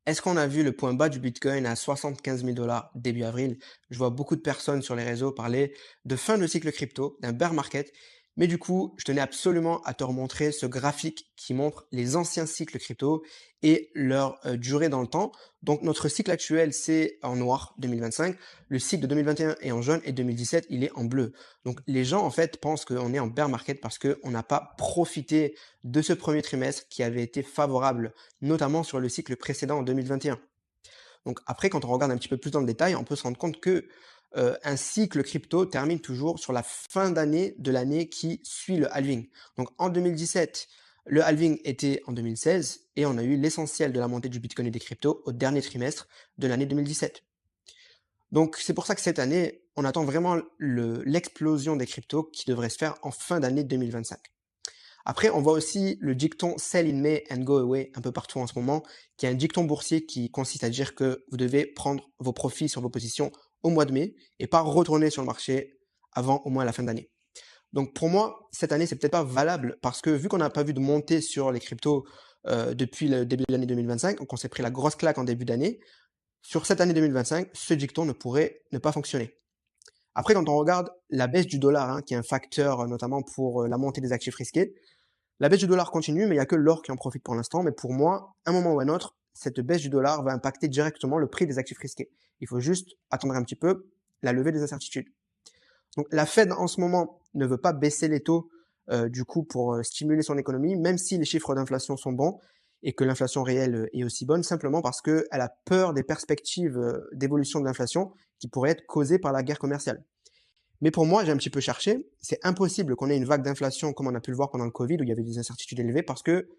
Est-ce qu'on a vu le point bas du Bitcoin à 75 000 début avril? Je vois beaucoup de personnes sur les réseaux parler de fin de cycle crypto, d'un bear market. Mais du coup, je tenais absolument à te remontrer ce graphique qui montre les anciens cycles crypto et leur durée dans le temps. Donc notre cycle actuel, c'est en noir 2025. Le cycle de 2021 est en jaune et 2017, il est en bleu. Donc les gens, en fait, pensent qu'on est en bear market parce qu'on n'a pas profité de ce premier trimestre qui avait été favorable notamment sur le cycle précédent en 2021. Donc après, quand on regarde un petit peu plus dans le détail, on peut se rendre compte que un cycle crypto termine toujours sur la fin d'année de l'année qui suit le halving. Donc en 2017, le halving était en 2016 et on a eu l'essentiel de la montée du Bitcoin et des cryptos au dernier trimestre de l'année 2017. Donc c'est pour ça que cette année, on attend vraiment l'explosion des cryptos qui devrait se faire en fin d'année 2025. Après, on voit aussi le dicton Sell in May and go away un peu partout en ce moment, qui est un dicton boursier qui consiste à dire que vous devez prendre vos profits sur vos positions au mois de mai et pas retourner sur le marché avant au moins la fin d'année. Donc pour moi, cette année, c'est peut-être pas valable parce que vu qu'on n'a pas vu de montée sur les cryptos depuis le début de l'année 2025, donc on s'est pris la grosse claque en début d'année, sur cette année 2025, ce dicton ne pourrait ne pas fonctionner. Après, quand on regarde la baisse du dollar, qui est un facteur notamment pour la montée des actifs risqués, la baisse du dollar continue, mais il n'y a que l'or qui en profite pour l'instant. Mais pour moi, à un moment ou à un autre, cette baisse du dollar va impacter directement le prix des actifs risqués. Il faut juste attendre un petit peu la levée des incertitudes. Donc la Fed en ce moment ne veut pas baisser les taux du coup pour stimuler son économie, même si les chiffres d'inflation sont bons et que l'inflation réelle est aussi bonne, simplement parce qu'elle a peur des perspectives d'évolution de l'inflation qui pourraient être causées par la guerre commerciale. Mais pour moi, j'ai un petit peu cherché, c'est impossible qu'on ait une vague d'inflation comme on a pu le voir pendant le Covid où il y avait des incertitudes élevées parce que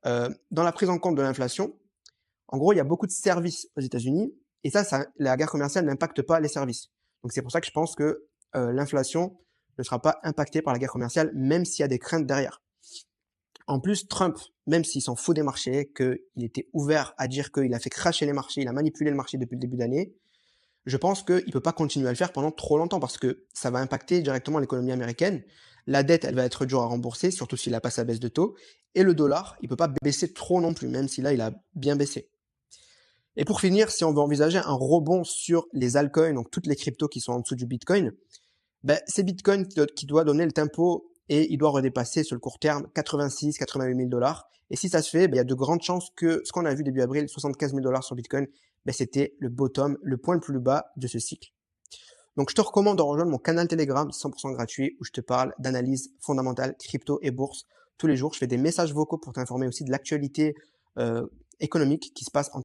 dans la prise en compte de l'inflation, en gros, il y a beaucoup de services aux États-Unis et la guerre commerciale n'impacte pas les services. Donc c'est pour ça que je pense que l'inflation ne sera pas impactée par la guerre commerciale, même s'il y a des craintes derrière. En plus, Trump, même s'il s'en fout des marchés, qu'il était ouvert à dire qu'il a fait cracher les marchés, il a manipulé le marché depuis le début d'année, je pense qu'il ne peut pas continuer à le faire pendant trop longtemps parce que ça va impacter directement l'économie américaine. La dette, elle va être dure à rembourser, surtout s'il a pas sa baisse de taux. Et le dollar, il ne peut pas baisser trop non plus, même si là, il a bien baissé. Et pour finir, si on veut envisager un rebond sur les altcoins, donc toutes les cryptos qui sont en dessous du Bitcoin, ben, c'est Bitcoin qui doit donner le tempo et il doit redépasser sur le court terme 86, 88 000 dollars. Et si ça se fait, ben, il y a de grandes chances que ce qu'on a vu début avril, 75 000 dollars sur Bitcoin, ben, c'était le bottom, le point le plus bas de ce cycle. Donc je te recommande de rejoindre mon canal Telegram 100% gratuit où je te parle d'analyse fondamentale, crypto et bourse tous les jours. Je fais des messages vocaux pour t'informer aussi de l'actualité économique qui se passe en